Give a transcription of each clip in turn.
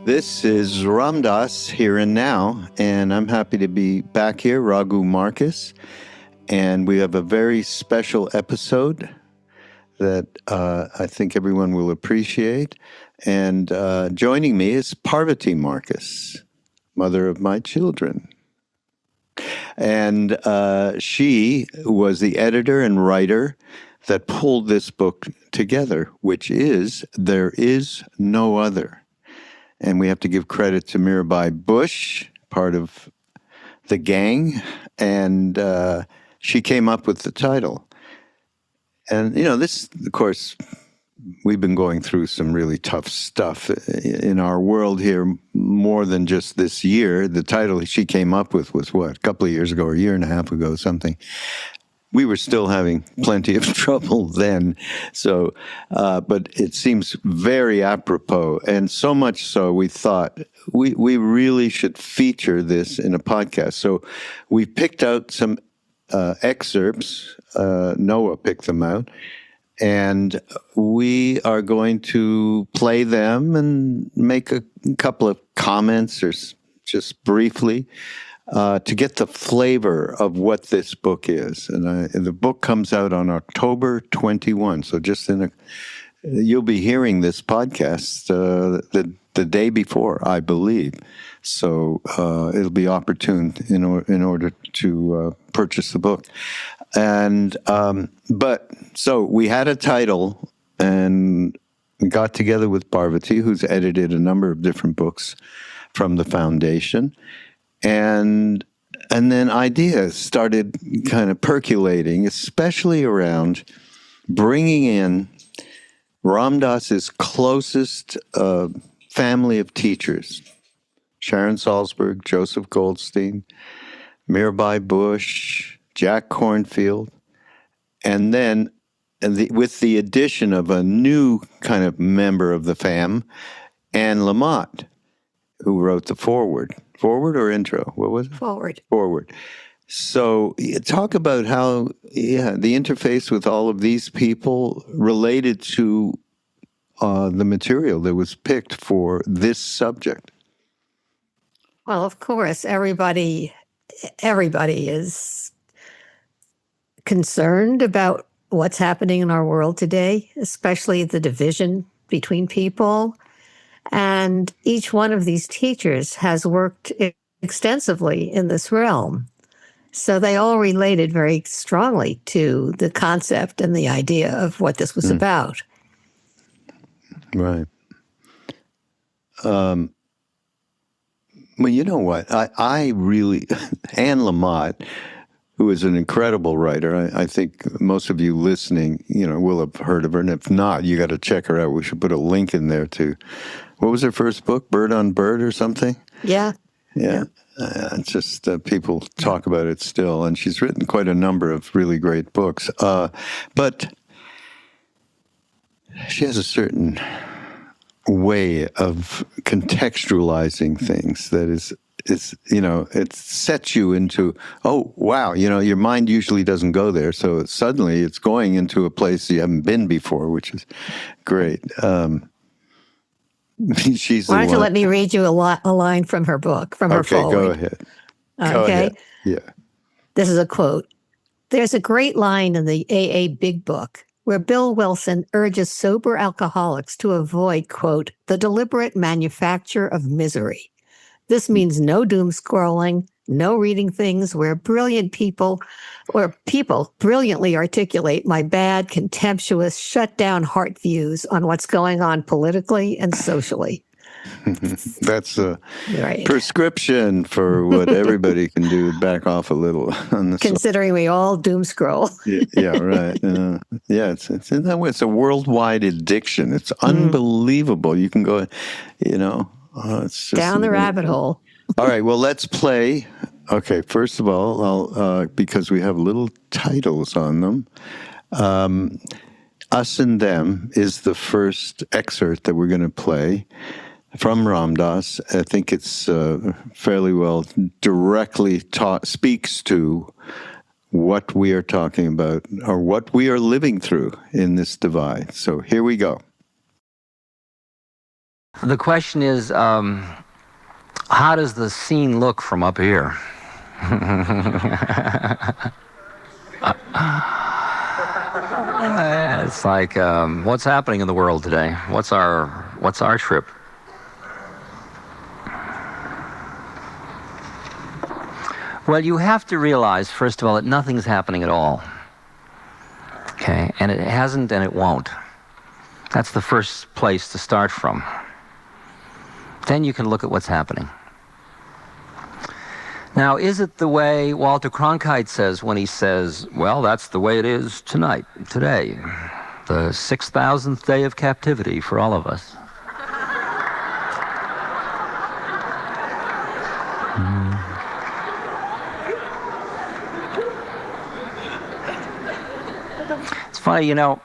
This is Ram Dass here and now, and I'm happy to be back here, Raghu Markus, and we have a very special episode that I think everyone will appreciate. And joining me is Parvati Markus, mother of my children. And she was the editor and writer that pulled this book together, which is There Is No Other. And we have to give credit to Mirabai Bush, part of the gang, and she came up with the title. And, you know, this, of course, we've been going through some really tough stuff in our world here more than just this year. The title she came up with was, what, a couple of years ago or a year and a half ago, something. We were still having plenty of trouble then, so but it seems very apropos, and so much so we thought we really should feature this in a podcast. So we picked out some excerpts. Noah picked them out, and we are going to play them and make a couple of comments, or just briefly. To get the flavor of what this book is. And the book comes out on October 21. So just you'll be hearing this podcast the day before, I believe. So it'll be opportune in order to purchase the book. And so we had a title, and we got together with Parvati, who's edited a number of different books from the Foundation. And then ideas started kind of percolating, especially around bringing in Ram Dass's closest family of teachers, Sharon Salzberg, Joseph Goldstein, Mirabai Bush, Jack Kornfield, and then with the addition of a new kind of member of the fam, Anne Lamott, who wrote the foreword. Forward or intro? What was it? Forward. Forward. So talk about how, the interface with all of these people related to the material that was picked for this subject. Well, of course, everybody is concerned about what's happening in our world today, especially the division between people. And each one of these teachers has worked extensively in this realm. So they all related very strongly to the concept and the idea of what this was about. Right. Well, you know what? I really, Anne Lamott, who is an incredible writer, I think most of you listening, will have heard of her. And if not, you got to check her out. We should put a link in there to, what was her first book? Bird on Bird or something? Yeah. Yeah. It's just people talk about it still. And she's written quite a number of really great books. But she has a certain way of contextualizing things that is it sets you into, oh, wow, your mind usually doesn't go there. So suddenly it's going into a place you haven't been before, which is great. She's Why don't you let me read you a line from her book, from her foreword? Okay, go ahead. Go ahead. Yeah. This is a quote. There's a great line in the AA Big Book where Bill Wilson urges sober alcoholics to avoid, quote, the deliberate manufacture of misery. This means no doom scrolling, no reading things where people brilliantly articulate my bad, contemptuous, shut down heart views on what's going on politically and socially. That's a prescription for what everybody can do to back off a little. Considering we all doom scroll. Yeah, right. It's in that way. It's a worldwide addiction. It's unbelievable. You can go, it's just down the rabbit hole. All right, well, let's play. Okay, first of all, I'll because we have little titles on them. Us and Them is the first excerpt that we're going to play from Ram Dass. I think it's fairly well directly speaks to what we are talking about or what we are living through in this divide. So here we go. The question is, how does the scene look from up here? It's like, what's happening in the world today? What's our trip? Well, you have to realize, first of all, that nothing's happening at all. Okay, and it hasn't and it won't. That's the first place to start from. Then you can look at what's happening. Now, is it the way Walter Cronkite says when he says, well, that's the way it is tonight, today, the 6,000th day of captivity for all of us? It's funny, you know,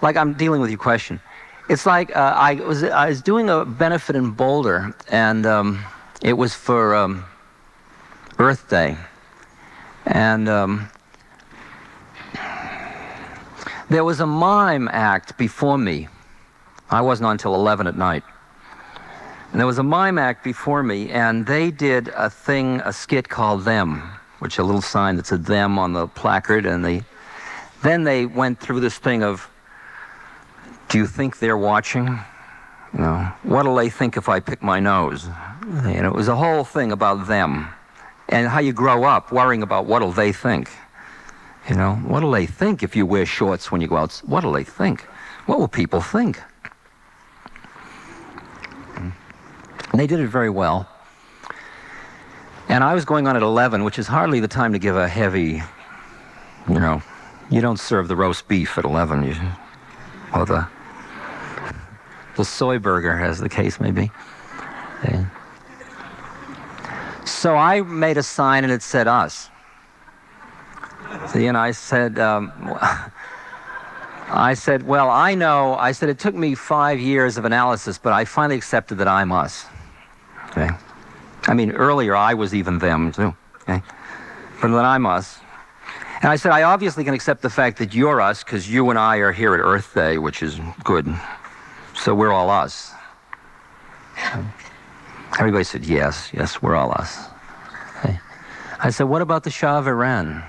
like I'm dealing with your question. It's like I was doing a benefit in Boulder, and it was for Earth Day, and there was a mime act before me. I wasn't on until 11 at night. And there was a mime act before me, and they did a skit called Them, which a little sign that said Them on the placard, and then they went through this thing of, do you think they're watching? No. What'll they think if I pick my nose? And it was a whole thing about them and how you grow up worrying about what'll they think. You know, what'll they think if you wear shorts when you go out? What'll they think? What will people think? And they did it very well. And I was going on at 11, which is hardly the time to give a heavy, you know, you don't serve the roast beef at 11, or the soy burger, as the case may be. Okay. So I made a sign and it said us. See, and I said, well, I know, I said it took me 5 years of analysis, but I finally accepted that I'm us. Okay. I mean, earlier I was even them too. Okay. But then I'm us. And I said, I obviously can accept the fact that you're us because you and I are here at Earth Day, which is good. So we're all us. Everybody said, yes, we're all us. Okay. I said, what about the Shah of Iran?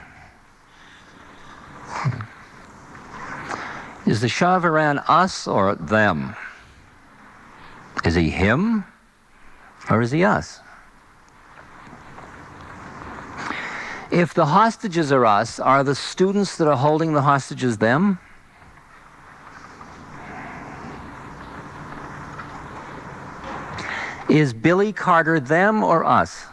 Is the Shah of Iran us or them? Is he him or is he us? If the hostages are us, are the students that are holding the hostages them? Is Billy Carter them or us?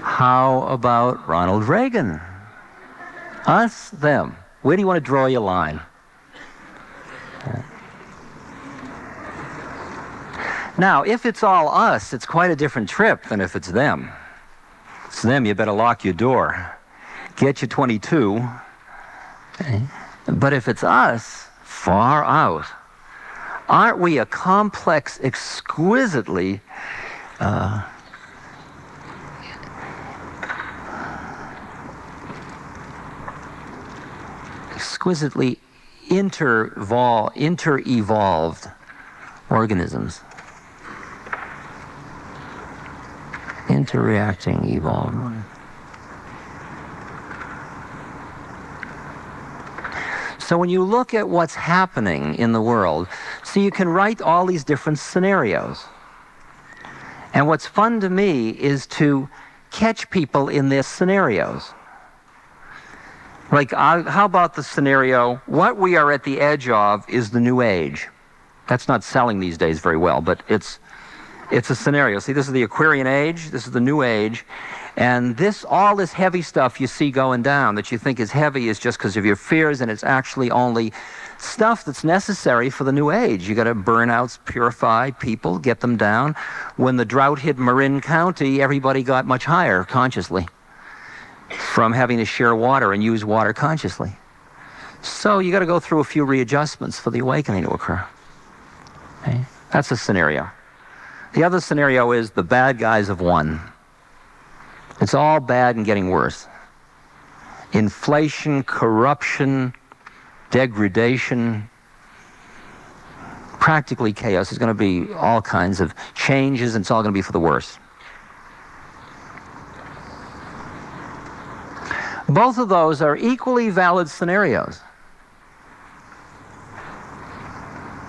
How about Ronald Reagan? Us, them. Where do you want to draw your line? Now, if it's all us, it's quite a different trip than if it's them. It's them, you better lock your door. Get your 22. Okay. But if it's us, far out. Aren't we a complex, exquisitely inter-evolved organisms? Interreacting, evolved. So when you look at what's happening in the world, so you can write all these different scenarios. And what's fun to me is to catch people in their scenarios. Like, how about the scenario, what we are at the edge of is the new age. That's not selling these days very well, but it's a scenario. See, this is the Aquarian age, this is the new age, and all this heavy stuff you see going down that you think is heavy is just because of your fears, and it's actually only stuff that's necessary for the new age. You got to burn out, purify people, get them down. When the drought hit Marin County, everybody got much higher consciously from having to share water and use water consciously. So you got to go through a few readjustments for the awakening to occur. Okay? That's a scenario. The other scenario is the bad guys have won. It's all bad and getting worse. Inflation, corruption, degradation, practically chaos. There's going to be all kinds of changes, and it's all going to be for the worse. Both of those are equally valid scenarios.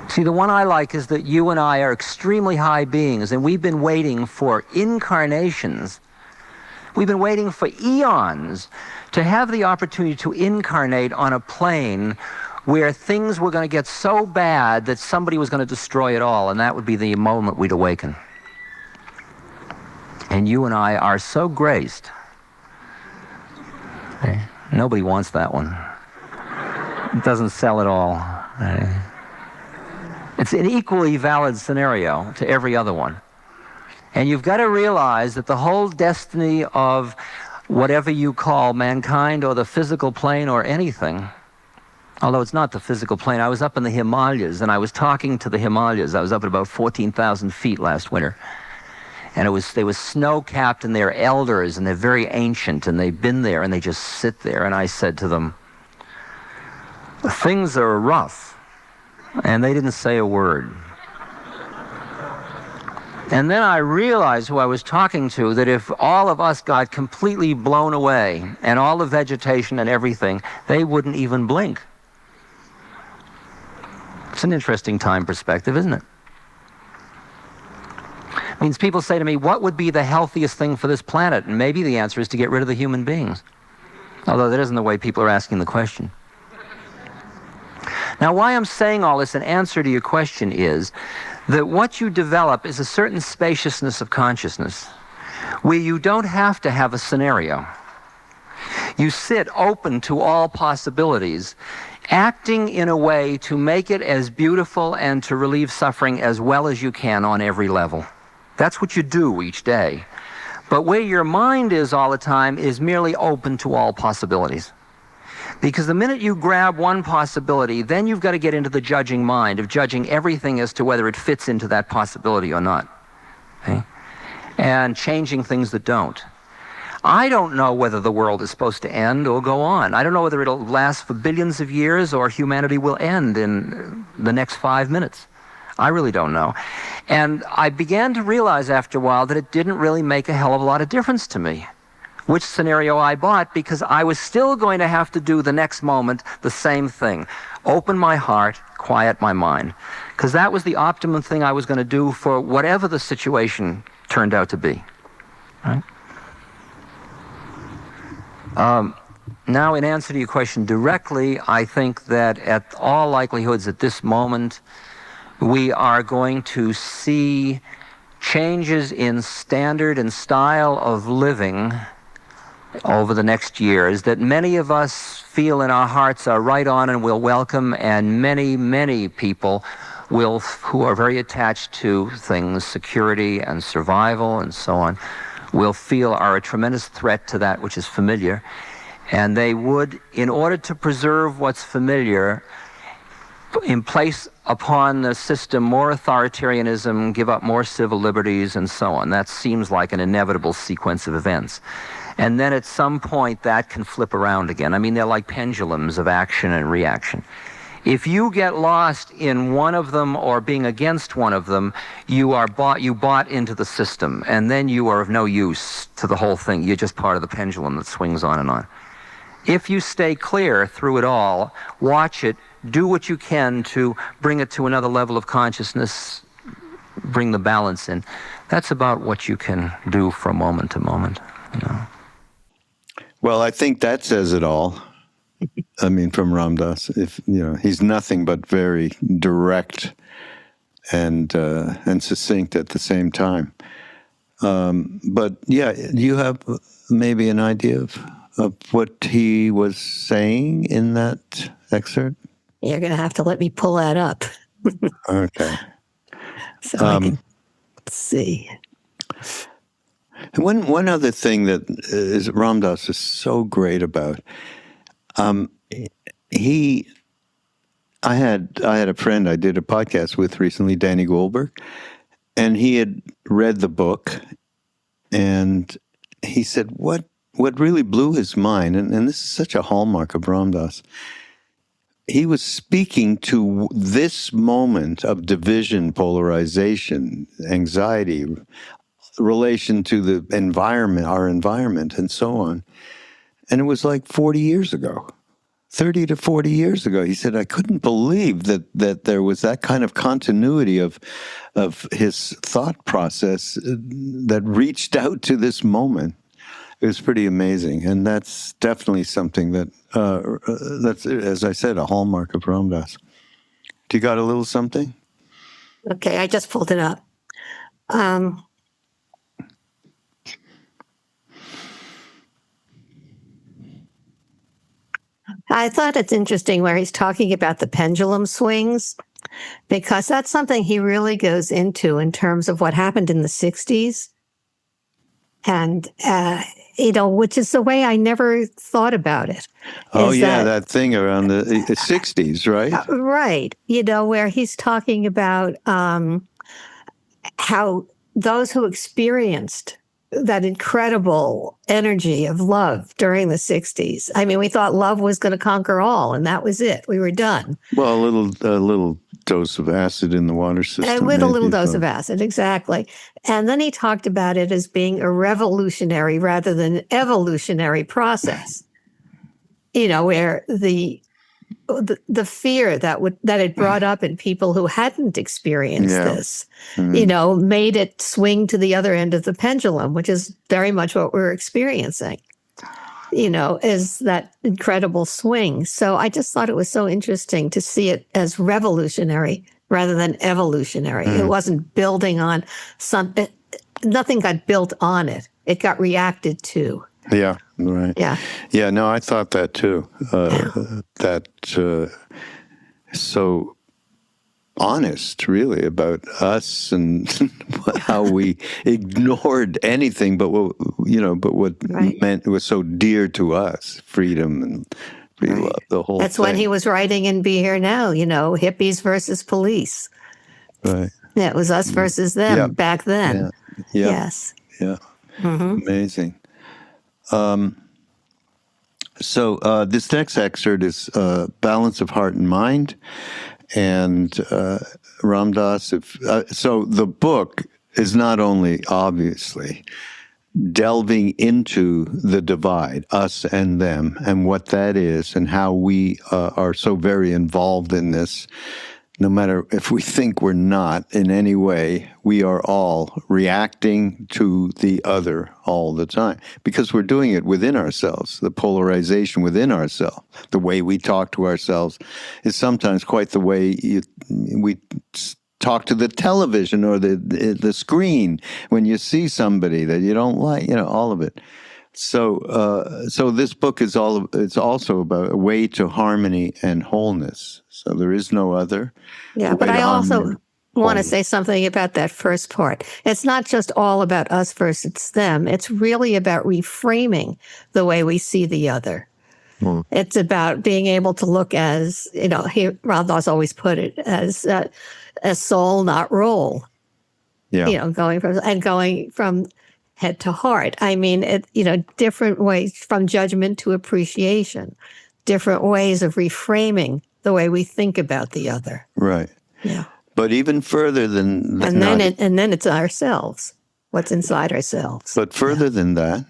See, the one I like is that you and I are extremely high beings, and we've been waiting for incarnations. We've been waiting for eons to have the opportunity to incarnate on a plane where things were going to get so bad that somebody was going to destroy it all, and that would be the moment we'd awaken. And you and I are so graced. Nobody wants that one. It doesn't sell at all. It's an equally valid scenario to every other one. And you've got to realize that the whole destiny of whatever you call mankind or the physical plane or anything, although it's not the physical plane. I was up in the Himalayas, and I was talking to the Himalayas. I was up at about 14,000 feet last winter. And they were snow-capped, and they're elders, and they're very ancient, and they've been there, and they just sit there. And I said to them, things are rough. And they didn't say a word. And then I realized who I was talking to, that if all of us got completely blown away, and all the vegetation and everything, they wouldn't even blink. It's an interesting time perspective, isn't it? It means people say to me, what would be the healthiest thing for this planet? And maybe the answer is to get rid of the human beings. Although that isn't the way people are asking the question. Now, why I'm saying all this in answer to your question is that what you develop is a certain spaciousness of consciousness where you don't have to have a scenario. You sit open to all possibilities, acting in a way to make it as beautiful and to relieve suffering as well as you can on every level. That's what you do each day. But where your mind is all the time is merely open to all possibilities. Because the minute you grab one possibility, then you've got to get into the judging mind of judging everything as to whether it fits into that possibility or not. Okay? And changing things that don't. I don't know whether the world is supposed to end or go on. I don't know whether it'll last for billions of years or humanity will end in the next 5 minutes. I really don't know. And I began to realize after a while that it didn't really make a hell of a lot of difference to me which scenario I bought, because I was still going to have to do the next moment the same thing. Open my heart, quiet my mind. Because that was the optimum thing I was going to do for whatever the situation turned out to be. Right? Now, in answer to your question directly, I think that at all likelihoods at this moment, we are going to see changes in standard and style of living over the next years that many of us feel in our hearts are right on and will welcome, and many, many people who are very attached to things, security and survival and so on, will feel are a tremendous threat to that which is familiar. And they would, in order to preserve what's familiar, in place upon the system more authoritarianism, give up more civil liberties, and so on. That seems like an inevitable sequence of events. And then at some point that can flip around again. I mean, they're like pendulums of action and reaction. If you get lost in one of them or being against one of them, you bought into the system, and then you are of no use to the whole thing. You're just part of the pendulum that swings on and on. If you stay clear through it all, watch it, do what you can to bring it to another level of consciousness, bring the balance in. That's about what you can do from moment to moment, you know. Well, I think that says it all. I mean, from Ram Dass, he's nothing but very direct and succinct at the same time. But yeah, you have maybe an idea of what he was saying in that excerpt? You're going to have to let me pull that up. Okay. So I can see. One other thing that Ram Dass is so great about, I had a friend I did a podcast with recently, Danny Goldberg, and he had read the book, and he said what really blew his mind, and this is such a hallmark of Ram Dass, he was speaking to this moment of division, polarization, anxiety, relation to the environment, our environment, and so on. And it was like 40 years ago, 30 to 40 years ago. He said, I couldn't believe that there was that kind of continuity of his thought process that reached out to this moment. It was pretty amazing. And that's definitely something that's, as I said, a hallmark of Ram Dass. Do you got a little something? Okay, I just pulled it up. I thought it's interesting where he's talking about the pendulum swings, because that's something he really goes into in terms of what happened in the 60s. And, which is the way I never thought about it. Oh, yeah, that thing around the 60s, right? Right. Where he's talking about how those who experienced that incredible energy of love during the 60s. I mean, we thought love was going to conquer all, and that was it. We were done. Well, a little dose of acid in the water system. And with a little dose of acid, exactly. And then he talked about it as being a revolutionary rather than an evolutionary process. Where the fear that it brought up in people who hadn't experienced this, made it swing to the other end of the pendulum, which is very much what we're experiencing, is that incredible swing. So I just thought it was so interesting to see it as revolutionary rather than evolutionary. It wasn't building on something. Nothing got built on it. It got reacted to. Yeah, right. Yeah. Yeah, no, I thought that too. So honest, really, about us and how we ignored anything but what meant it was so dear to us, freedom and free love, the whole That's thing. when he was writing in Be Here Now, hippies versus police. Right. Yeah, it was us versus them back then. Yeah. Yes. Yeah. Amazing. So this next excerpt is Balance of Heart and Mind, and Ram Dass. So the book is not only obviously delving into the divide, us and them, and what that is, and how we are so very involved in this. No matter if we think we're not in any way, we are all reacting to the other all the time because we're doing it within ourselves. The polarization within ourselves, the way we talk to ourselves is sometimes quite the way we talk to the television or the screen when you see somebody that you don't like, all of it. So this book is it's also about a way to harmony and wholeness. So there is no other. Yeah, but I also want to say something about that first part. It's not just all about us versus them. It's really about reframing the way we see the other. It's about being able to look as, Ram Dass always put it as a soul, not role. Yeah. Going from head to heart. I mean, different ways from judgment to appreciation, different ways of reframing the way we think about the other. Right. Yeah. But even further than and then it's ourselves, what's inside ourselves. But further than that,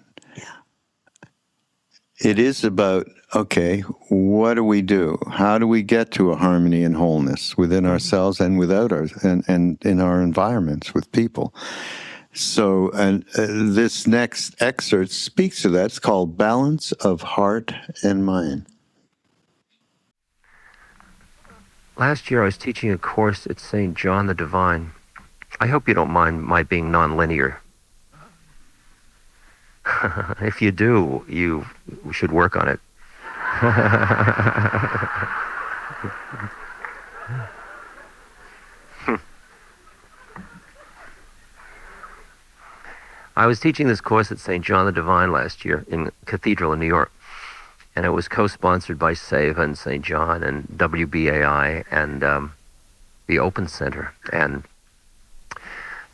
it is about, okay, what do we do? How do we get to a harmony and wholeness within ourselves and without and in our environments with people? So, and this next excerpt speaks to that. It's called Balance of Heart and Mind. Last year I was teaching a course at St. John the Divine. I hope you don't mind my being nonlinear. If you do, you should work on it. I was teaching this course at St. John the Divine last year in Cathedral in New York. And it was co-sponsored by SEVA and St. John and WBAI and the Open Center. And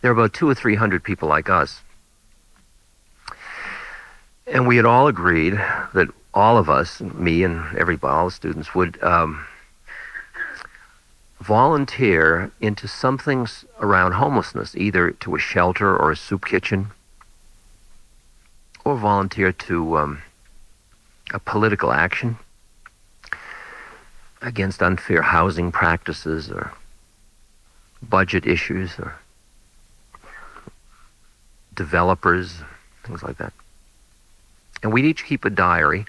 there were about 200 or 300 people like us. And we had all agreed that all of us, me and everybody, all the students, would volunteer into something around homelessness, either to a shelter or a soup kitchen, or volunteer to a political action against unfair housing practices or budget issues or developers, things like that. And we'd each keep a diary,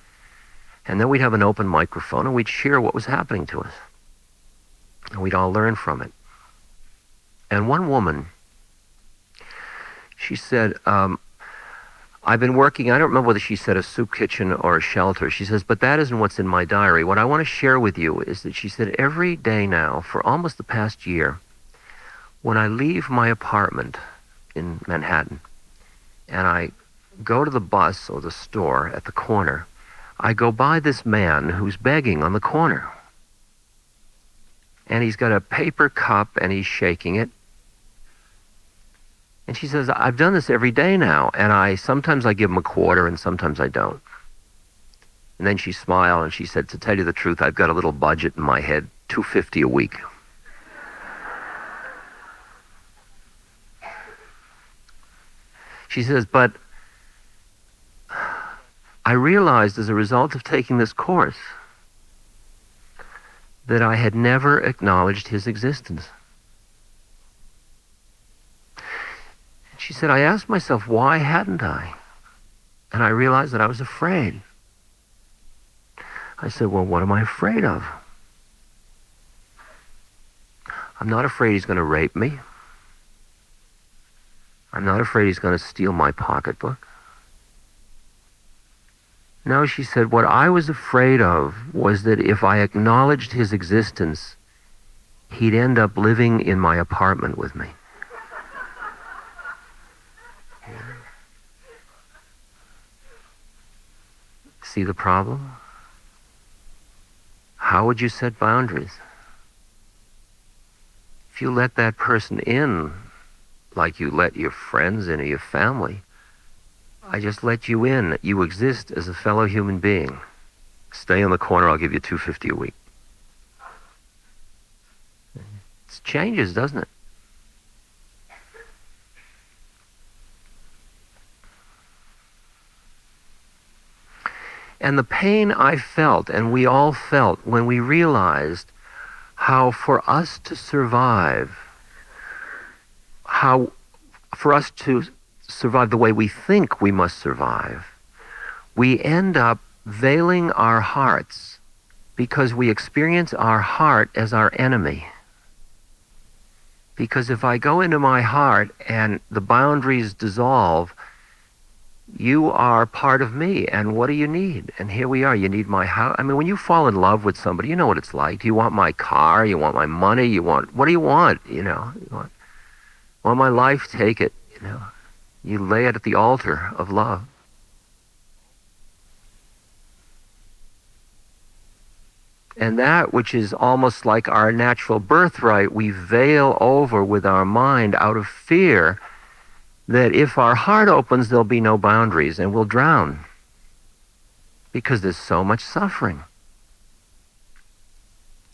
and then we'd have an open microphone, and we'd share what was happening to us. And we'd all learn from it. And one woman, she said, I've been working, I don't remember whether she said a soup kitchen or a shelter. She says, but that isn't what's in my diary. What I want to share with you is that she said, every day now, for almost the past year, when I leave my apartment in Manhattan, and I go to the bus or the store at the corner, I go by this man who's begging on the corner. And he's got a paper cup and he's shaking it. And she says, I've done this every day now, and sometimes I give him a quarter and sometimes I don't. And then she smiled and she said, to tell you the truth, I've got a little budget in my head, $250 a week. She says, but I realized as a result of taking this course that I had never acknowledged his existence. She said, I asked myself, why hadn't I? And I realized that I was afraid. I said, well, what am I afraid of? I'm not afraid he's going to rape me. I'm not afraid he's going to steal my pocketbook. No, she said, what I was afraid of was that if I acknowledged his existence, he'd end up living in my apartment with me. See the problem? How would you set boundaries? If you let that person in, like you let your friends in or your family, I just let you in. You exist as a fellow human being. Stay in the corner, I'll give you $250 a week. It changes, doesn't it? And the pain I felt, and we all felt, when we realized how for us to survive, how for us to survive the way we think we must survive, we end up veiling our hearts because we experience our heart as our enemy. Because if I go into my heart and the boundaries dissolve, you are part of me, and what do you need? And here we are, you need my house. I mean, when you fall in love with somebody, you know what it's like. Do you want my car? You want my money? You want, what do you want? You know, you want my life? Take it, you know. You lay it at the altar of love. And that which is almost like our natural birthright, we veil over with our mind out of fear that if our heart opens, there'll be no boundaries and we'll drown because there's so much suffering.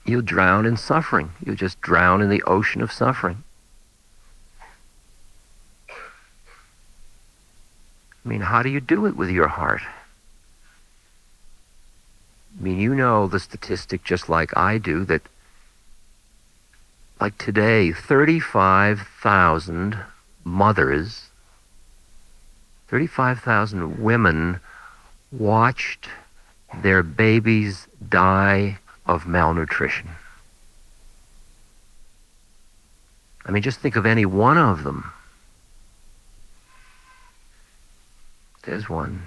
You drown in suffering. You just drown in the ocean of suffering. I mean, how do you do it with your heart? I mean, you know the statistic just like I do that, like today, 35,000 mothers, 35,000 women watched their babies die of malnutrition. I mean, just think of any one of them. There's one.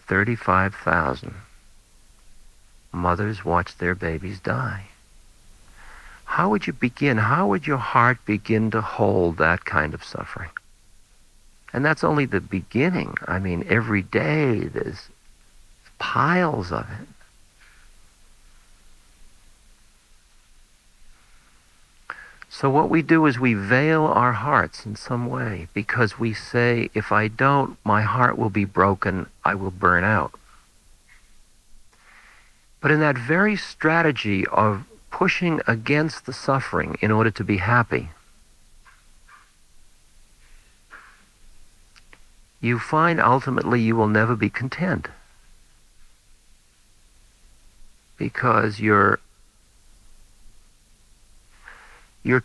35,000 mothers watched their babies die. How would you begin? How would your heart begin to hold that kind of suffering? And that's only the beginning. I mean, every day there's piles of it. So what we do is we veil our hearts in some way because we say, if I don't, my heart will be broken, I will burn out. But in that very strategy of pushing against the suffering in order to be happy, you find ultimately you will never be content. Because you're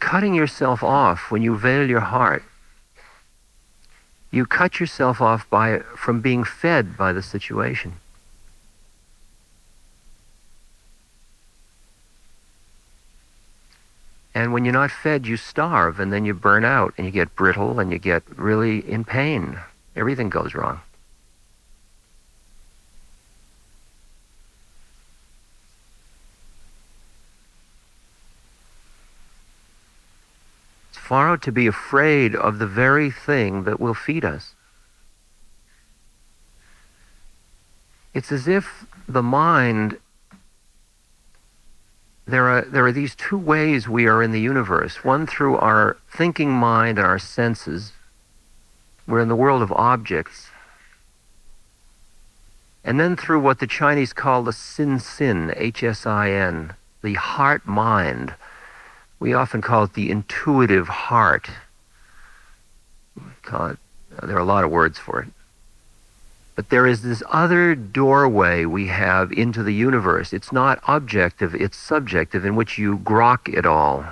cutting yourself off when you veil your heart. You cut yourself off from being fed by the situation. And when you're not fed, you starve, and then you burn out, and you get brittle, and you get really in pain. Everything goes wrong. It's far to be afraid of the very thing that will feed us. It's as if the mind, there are these two ways we are in the universe. One through our thinking mind and our senses. We're in the world of objects. And then through what the Chinese call the sin, H-S-I-N, the heart mind. We often call it the intuitive heart. There are a lot of words for it. But there is this other doorway we have into the universe. It's not objective, it's subjective, in which you grok it all.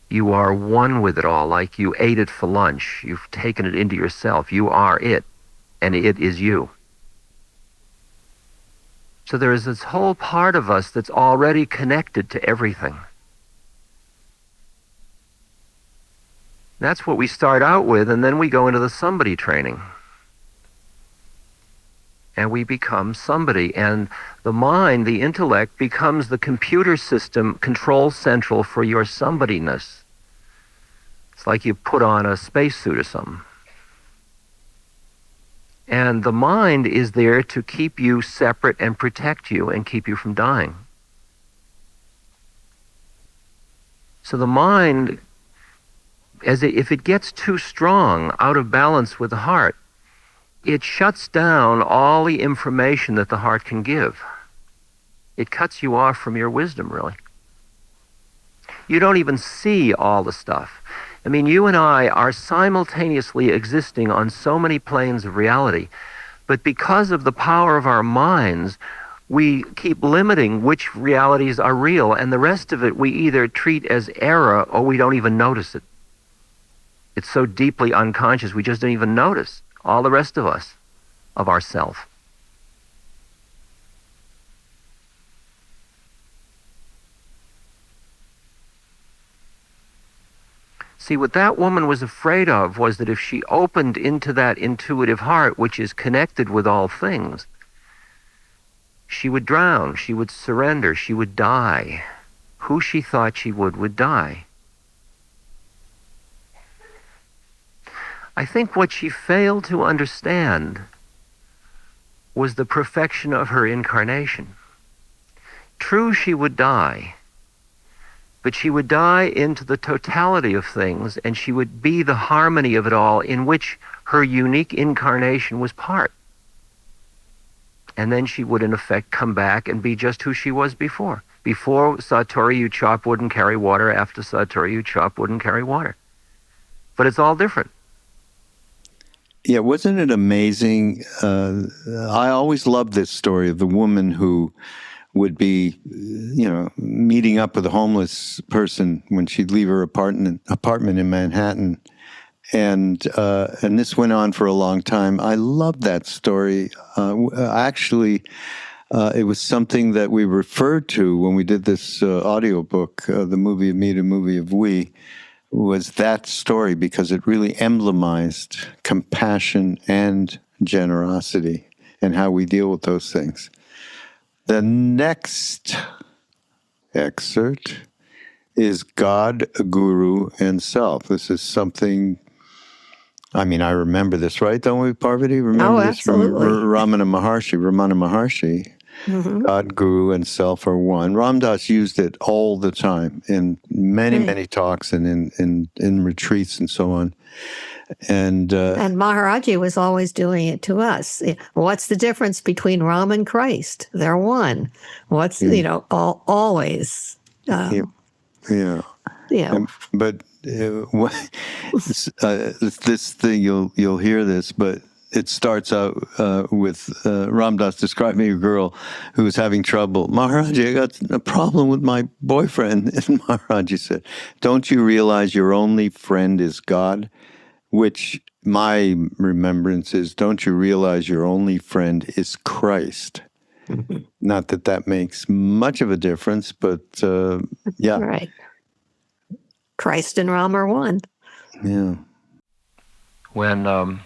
You are one with it all, like you ate it for lunch. You've taken it into yourself. You are it, and it is you. So there is this whole part of us that's already connected to everything. That's what we start out with, and then we go into the somebody training. And we become somebody, and the mind, the intellect, becomes the computer system control central for your somebodyness. It's like you put on a spacesuit or something. And the mind is there to keep you separate and protect you and keep you from dying. So the mind, if it gets too strong, out of balance with the heart, it shuts down all the information that the heart can give. It cuts you off from your wisdom, really. You don't even see all the stuff. I mean, you and I are simultaneously existing on so many planes of reality, but because of the power of our minds, we keep limiting which realities are real, and the rest of it we either treat as error or we don't even notice it. It's so deeply unconscious, we just don't even notice all the rest of us, of ourself. See, what that woman was afraid of was that if she opened into that intuitive heart, which is connected with all things, she would drown, she would surrender, she would die. Who she thought she would die. I think what she failed to understand was the perfection of her incarnation. True, she would die, but she would die into the totality of things, and she would be the harmony of it all, in which her unique incarnation was part. And then she would, in effect, come back and be just who she was before. Before Satori, you chop wood and carry water. After Satori, you chop wood and carry water. But it's all different. Yeah, wasn't it amazing? I always loved this story of the woman who would be, meeting up with a homeless person when she'd leave her apartment in Manhattan, and this went on for a long time. I loved that story. Actually, it was something that we referred to when we did this audiobook, the movie of me to movie of we. Was that story, because it really emblemized compassion and generosity and how we deal with those things. The next excerpt is God, Guru, and Self. This is something, I remember this, right? Don't we, Parvati? Remember this from Ramana Maharshi. Mm-hmm. God, Guru, and Self are one. Ram Dass used it all the time in many talks and in retreats and so on. And Maharaj-ji was always doing it to us. What's the difference between Ram and Christ? They're one. What's, always. Yeah. Yeah. But this thing, you'll hear this, but it starts out with Ram Dass describing a girl who was having trouble. Maharaj-ji, I got a problem with my boyfriend. And Maharaj-ji said, don't you realize your only friend is God? Which my remembrance is, don't you realize your only friend is Christ? Not that that makes much of a difference, but yeah. Right. Christ and Ram are one. Yeah. When a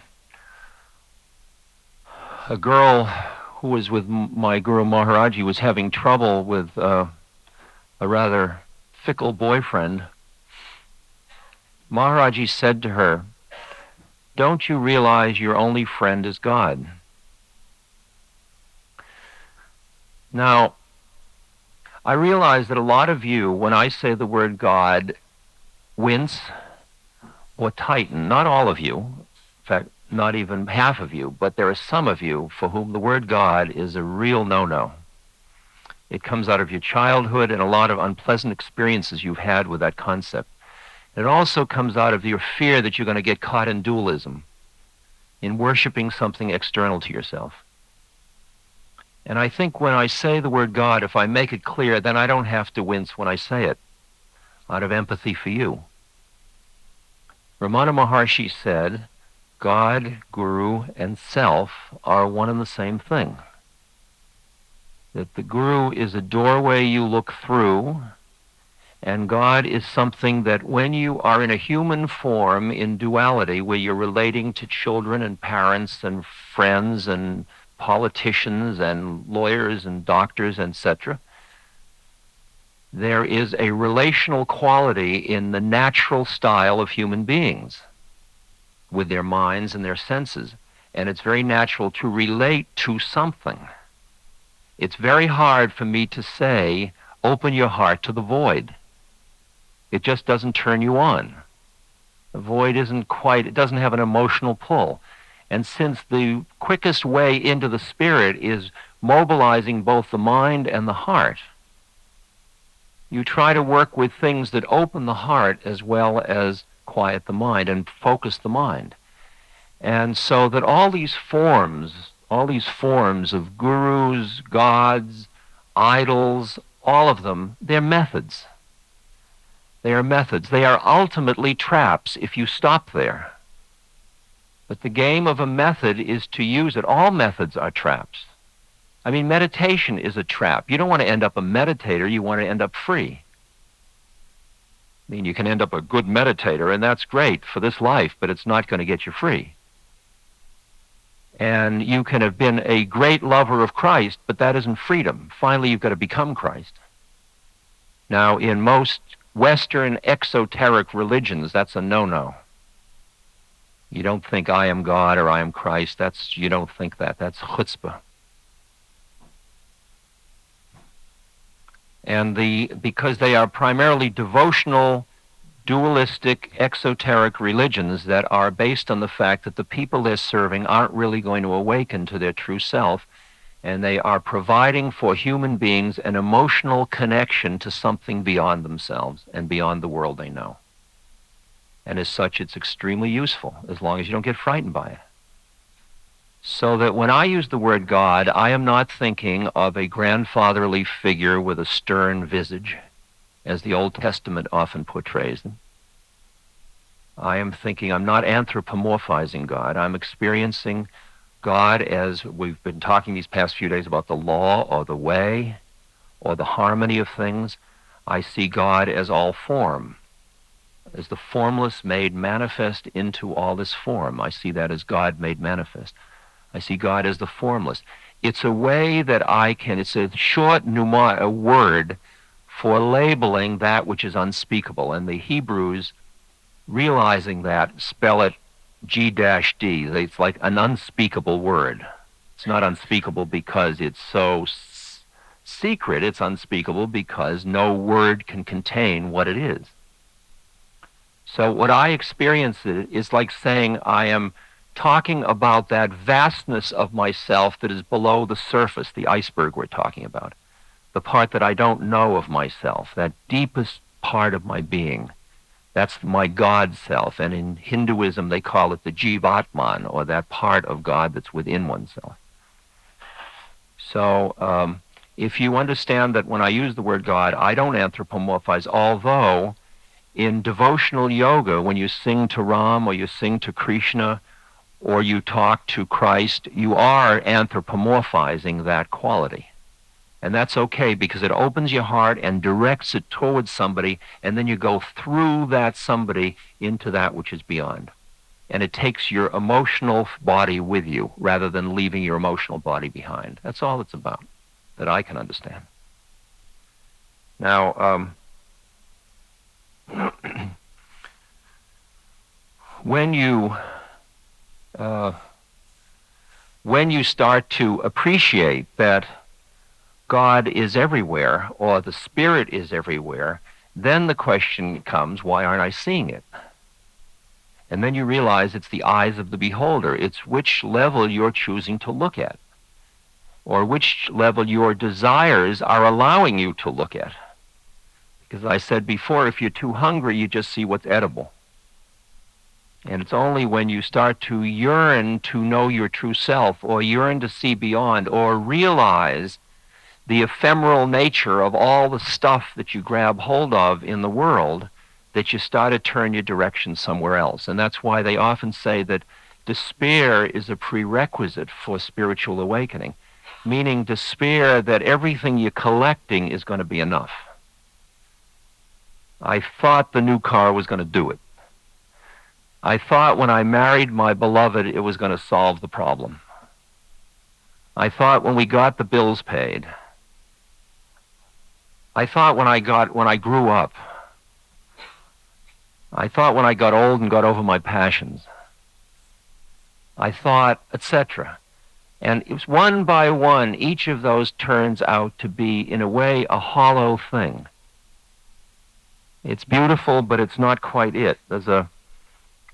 girl who was with my Guru Maharaj-ji was having trouble with a rather fickle boyfriend, Maharaj-ji said to her, don't you realize your only friend is God? Now, I realize that a lot of you, when I say the word God, wince or tighten. Not all of you, in fact, not even half of you, but there are some of you for whom the word God is a real no-no. It comes out of your childhood and a lot of unpleasant experiences you've had with that concept. It also comes out of your fear that you're going to get caught in dualism, in worshiping something external to yourself. And I think when I say the word God, if I make it clear, then I don't have to wince when I say it, out of empathy for you. Ramana Maharshi said, God, Guru, and self are one and the same thing. That the Guru is a doorway you look through, and God is something that when you are in a human form in duality, where you're relating to children and parents and friends and politicians and lawyers and doctors, etc., there is a relational quality in the natural style of human beings with their minds and their senses, and it's very natural to relate to something. It's very hard for me to say, open your heart to the void. It just doesn't turn you on. The void it doesn't have an emotional pull. And since the quickest way into the spirit is mobilizing both the mind and the heart, you try to work with things that open the heart as well as quiet the mind and focus the mind. And so that all these forms of gurus, gods, idols, all of them, they're methods. They are methods. They are ultimately traps if you stop there. But the game of a method is to use it. All methods are traps. I mean, meditation is a trap. You don't want to end up a meditator, you want to end up free. I mean, you can end up a good meditator, and that's great for this life, but it's not going to get you free. And you can have been a great lover of Christ, but that isn't freedom. Finally, you've got to become Christ. Now, in most Western exoteric religions, that's a no-no. You don't think I am God or I am Christ. You don't think that. That's chutzpah. And because they are primarily devotional, dualistic, exoteric religions that are based on the fact that the people they're serving aren't really going to awaken to their true self, and they are providing for human beings an emotional connection to something beyond themselves and beyond the world they know. And as such, it's extremely useful, as long as you don't get frightened by it. So that when I use the word God, I am not thinking of a grandfatherly figure with a stern visage, as the Old Testament often portrays them. I'm not anthropomorphizing God. I'm experiencing God as we've been talking these past few days about the law or the way or the harmony of things. I see God as all form, as the formless made manifest into all this form. I see that as God made manifest. I see God as the formless. It's a way that it's a short a word for labeling that which is unspeakable. And the Hebrews, realizing that, spell it G-D. It's like an unspeakable word. It's not unspeakable because it's so secret. It's unspeakable because no word can contain what it is. So what I experience is like saying I am talking about that vastness of myself that is below the surface, the iceberg we're talking about. the part that I don't know of myself, that deepest part of my being. That's my God self, and in Hinduism they call it the Jivatman, or that part of God that's within oneself. So if you understand that when I use the word God, I don't anthropomorphize, although in devotional yoga, when you sing to Ram or you sing to Krishna or you talk to Christ, you are anthropomorphizing that quality. And that's okay, because it opens your heart and directs it towards somebody, and then you go through that somebody into that which is beyond. And it takes your emotional body with you rather than leaving your emotional body behind. That's all it's about, that I can understand. Now, when you start to appreciate that God is everywhere, or the Spirit is everywhere, then the question comes, why aren't I seeing it? And then you realize it's the eyes of the beholder. It's which level you're choosing to look at, or which level your desires are allowing you to look at. Because I said before, if you're too hungry, you just see what's edible. And it's only when you start to yearn to know your true self, or yearn to see beyond, or realize the ephemeral nature of all the stuff that you grab hold of in the world, that you start to turn your direction somewhere else. And that's why they often say that despair is a prerequisite for spiritual awakening, meaning despair that everything you're collecting is going to be enough. I thought the new car was going to do it. I thought when I married my beloved it was going to solve the problem. I thought when we got the bills paid. I thought when I grew up. I thought when I got old and got over my passions. I thought, etc. And it was one by one, each of those turns out to be, in a way, a hollow thing. It's beautiful, but it's not quite it. There's a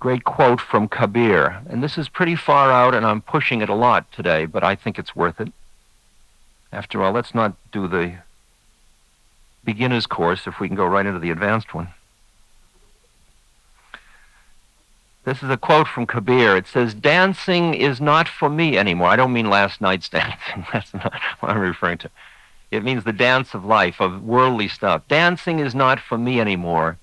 great quote from Kabir, and this is pretty far out, and I'm pushing it a lot today, but I think it's worth it. After all, let's not do the beginner's course if we can go right into the advanced one. This is a quote from Kabir. It says, "Dancing is not for me anymore." I don't mean last night's dancing. That's not what I'm referring to. It means the dance of life, of worldly stuff. "Dancing is not for me anymore.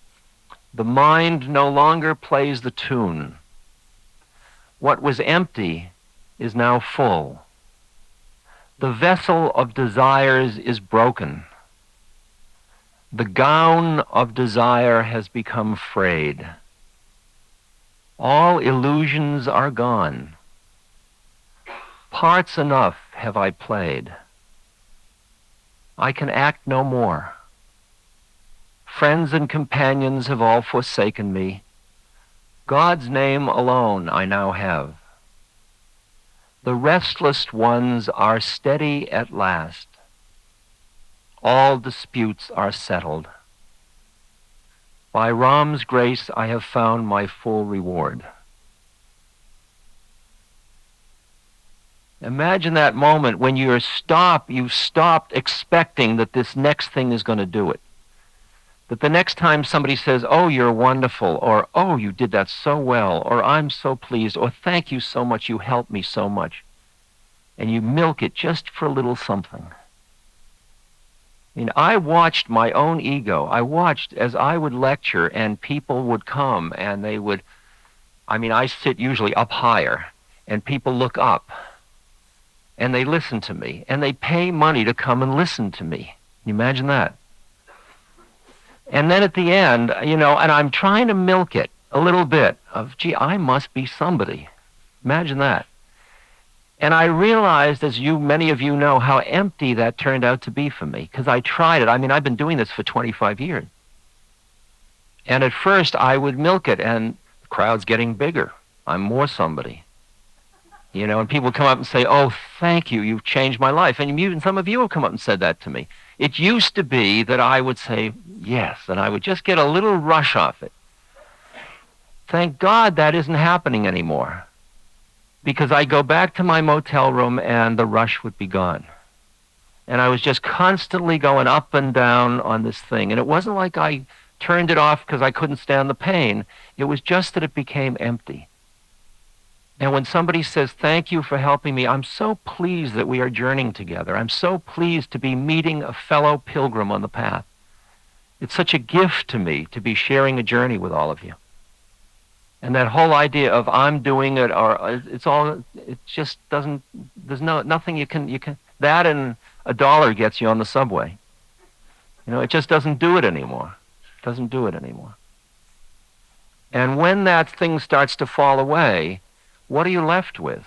The mind no longer plays the tune. What was empty is now full. The vessel of desires is broken. The gown of desire has become frayed. All illusions are gone. Parts enough have I played. I can act no more. Friends and companions have all forsaken me. God's name alone I now have. The restless ones are steady at last. All disputes are settled. By Ram's grace I have found my full reward." Imagine that moment when you've stopped expecting that this next thing is going to do it. That the next time somebody says, "Oh, you're wonderful," or "Oh, you did that so well," or "I'm so pleased," or "Thank you so much, you helped me so much," and you milk it just for a little something. I mean, I watched my own ego. I watched as I would lecture and people would come and they would, I sit usually up higher and people look up and they listen to me and they pay money to come and listen to me. Can you imagine that? And then at the end, and I'm trying to milk it a little bit of, gee, I must be somebody. Imagine that. And I realized, as many of you know, how empty that turned out to be for me, because I tried it. I've been doing this for 25 years. And at first, I would milk it, and the crowd's getting bigger. I'm more somebody. And people come up and say, "Oh, thank you, you've changed my life." And even some of you have come up and said that to me. It used to be that I would say yes, and I would just get a little rush off it. Thank God that isn't happening anymore. Because I go back to my motel room and the rush would be gone. And I was just constantly going up and down on this thing. And it wasn't like I turned it off because I couldn't stand the pain. It was just that it became empty. And when somebody says, thank you for helping me, I'm so pleased that we are journeying together. I'm so pleased to be meeting a fellow pilgrim on the path. It's such a gift to me to be sharing a journey with all of you. And that whole idea of I'm doing it, or it just doesn't, there's nothing you can, that and $1 gets you on the subway. It just doesn't do it anymore. It doesn't do it anymore. And when that thing starts to fall away, what are you left with?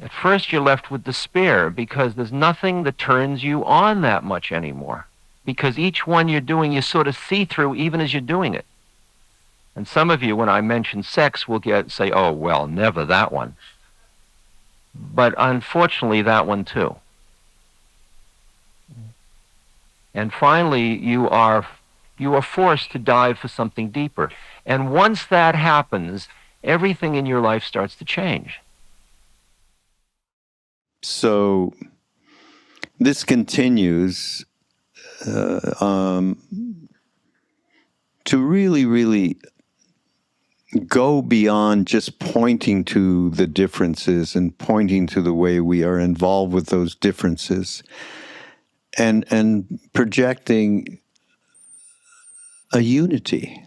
At first you're left with despair because there's nothing that turns you on that much anymore. Because each one you're doing, you sort of see through even as you're doing it. And some of you, when I mention sex, will say, oh, well, never that one. But unfortunately, that one too. And finally, you are forced to dive for something deeper. And once that happens, everything in your life starts to change. So this continues to really, really go beyond just pointing to the differences and pointing to the way we are involved with those differences and projecting a unity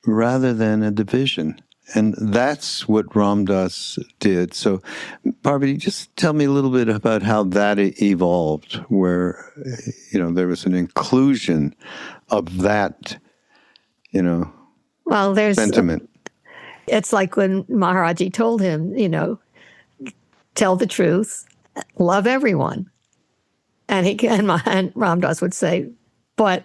rather than a division. And that's what Ram Dass did. So, Parvati, just tell me a little bit about how that evolved, where, there was an inclusion of that, Well, sentiment. It's like when Maharaj-ji told him, tell the truth, love everyone. And Ram Dass would say, but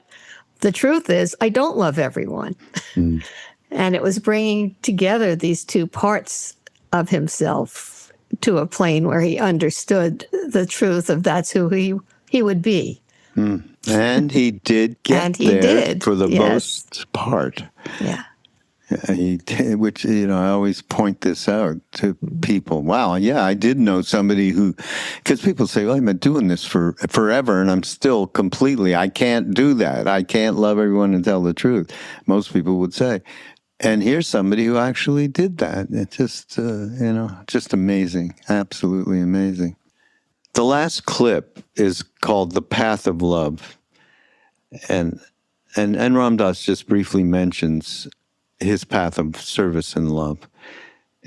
the truth is, I don't love everyone. Mm. And it was bringing together these two parts of himself to a plane where he understood the truth of that's who he would be. Mm. And he did get there for the most part. Yeah. He did, which, I always point this out to people. Wow, yeah, I did know somebody who, because people say, well, I've been doing this for forever and I'm still I can't do that. I can't love everyone and tell the truth. Most people would say. And here's somebody who actually did that. It's just, just amazing. Absolutely amazing. The last clip is called The Path of Love. And Ram Dass just briefly mentions his path of service and love.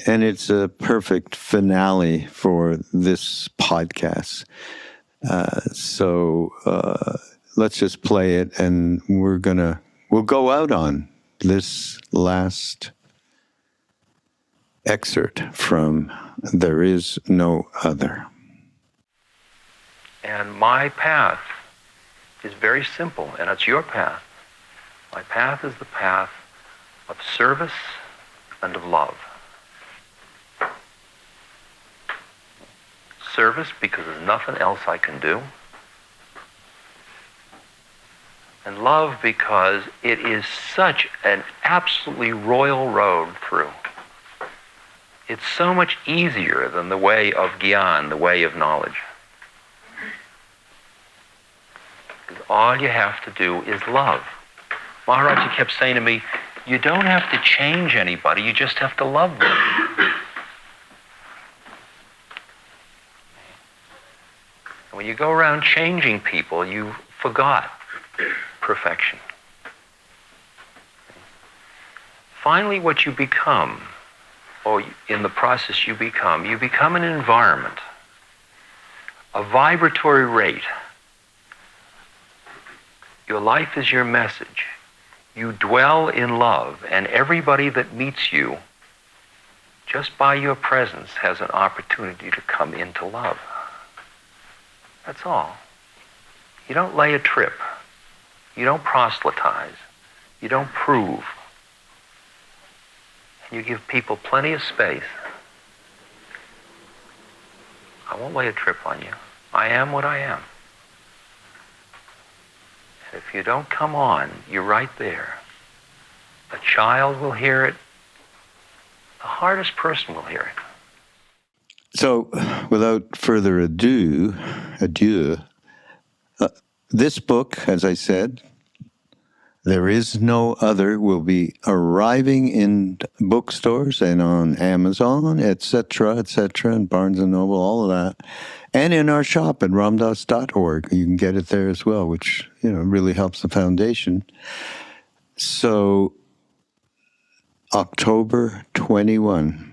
And it's a perfect finale for this podcast. So let's just play it, and we'll go out on this last excerpt from There Is No Other. And my path is very simple, and it's your path. My path is the path of service and of love. Service because there's nothing else I can do. And love because it is such an absolutely royal road through. It's so much easier than the way of Gyan, the way of knowledge. Because all you have to do is love. Maharaj-ji kept saying to me, you don't have to change anybody, you just have to love them. When you go around changing people, you forgot perfection. Finally, what you become, or in the process you become an environment, a vibratory rate. Your life is your message. You dwell in love, and everybody that meets you, just by your presence, has an opportunity to come into love. That's all. You don't lay a trip. You don't proselytize. You don't prove. And you give people plenty of space. I won't lay a trip on you. I am what I am. And if you don't come on, you're right there. A child will hear it. The hardest person will hear it. So, without further adieu, this book, as I said, There Is No Other, will be arriving in bookstores and on Amazon, etc., and Barnes & Noble, all of that. And in our shop at ramdas.org. You can get it there as well, which, really helps the foundation. So, October 21.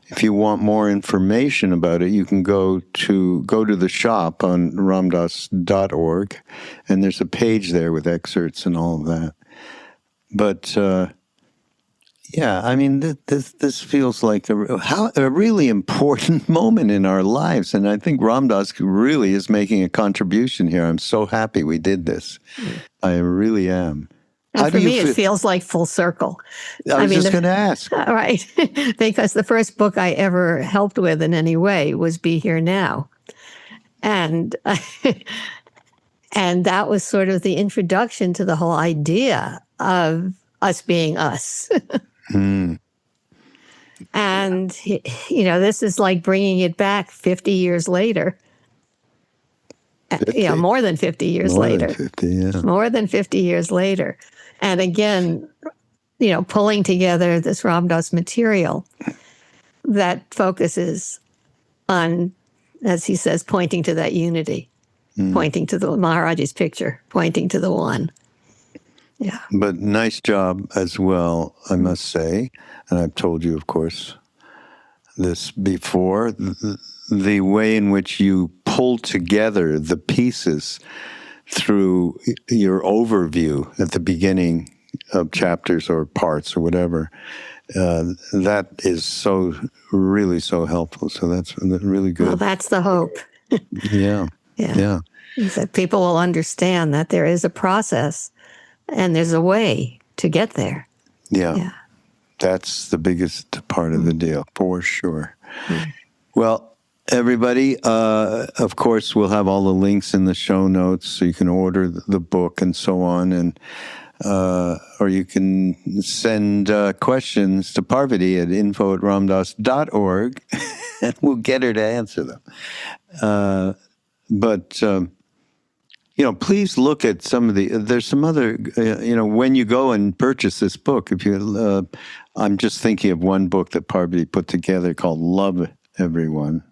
If you want more information about it, you can go to the shop on ramdas.org, and there's a page there with excerpts and all of that. But this feels like a really important moment in our lives, and I think Ram Dass really is making a contribution here. I'm so happy we did this. I really am. And for me, it feels like full circle. I was just going to ask. Right. Because the first book I ever helped with in any way was Be Here Now. And and that was sort of the introduction to the whole idea of us being us. And, this is like bringing it back 50 years later. 50. More than 50 years later. More than 50 years later. And again, pulling together this Ram Dass material that focuses on, as he says, pointing to that unity, pointing to the Maharaj-ji's picture, pointing to the one. Yeah. But nice job as well, I must say. And I've told you, of course, this before, the way in which you pull together the pieces through your overview at the beginning of chapters or parts or whatever, that is really so helpful. So that's really good. Well, that's the hope. Yeah. That people will understand that there is a process and there's a way to get there. Yeah. That's the biggest part of the deal, for sure. Well, everybody, of course, we'll have all the links in the show notes so you can order the book and so on, and or you can send questions to Parvati at info@ramdas.org, and we'll get her to answer them. But please look at some of there's some other, when you go and purchase this book, I'm just thinking of one book that Parvati put together called Love Everyone.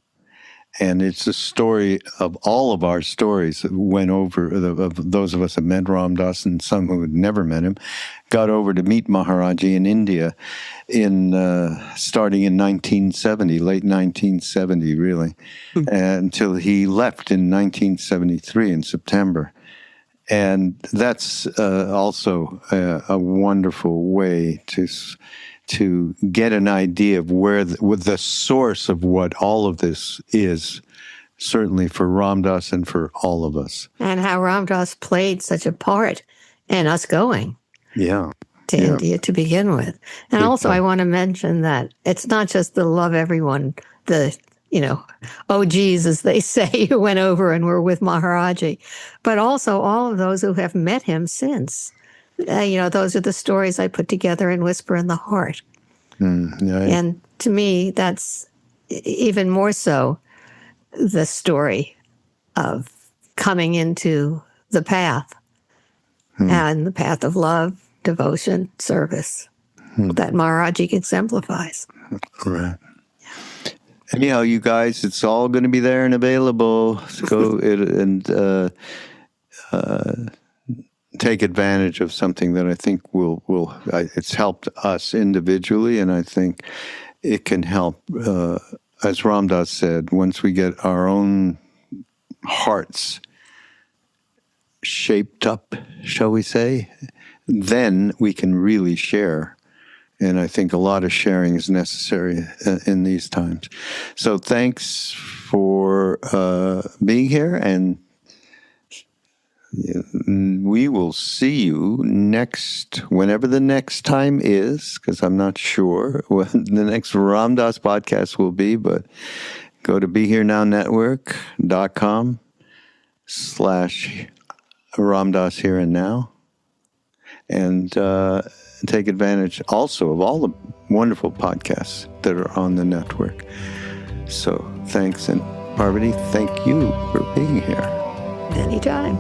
And it's a story of all of our stories that went over, of those of us that met Ram Dass and some who had never met him, got over to meet Maharaj-ji in India starting in 1970, late 1970, really, until he left in 1973 in September. And that's also a wonderful way to get an idea of where the source of what all of this is, certainly for Ram Dass and for all of us. And how Ram Dass played such a part in us going to India to begin with. And also I want to mention that it's not just the Love Everyone, the OGs, as they say, who went over and were with Maharaj-ji, but also all of those who have met him since. Those are the stories I put together in Whisper in the Heart. And to me, that's even more so the story of coming into the path and the path of love, devotion, service that Maharaj-ji exemplifies. Right. Anyhow, you guys, it's all going to be there and available. So go and take advantage of something that I think it's helped us individually, and I think it can help, as Ram Dass said, once we get our own hearts shaped up, shall we say, then we can really share. And I think a lot of sharing is necessary in these times. So thanks for being here, and we will see you whenever the next time is, because I'm not sure when the next Ram Dass podcast will be, but go to BeHereNow.com/Ram Dass Here and Now, and take advantage also of all the wonderful podcasts that are on the network. So thanks, and Parvati, thank you for being here. Anytime.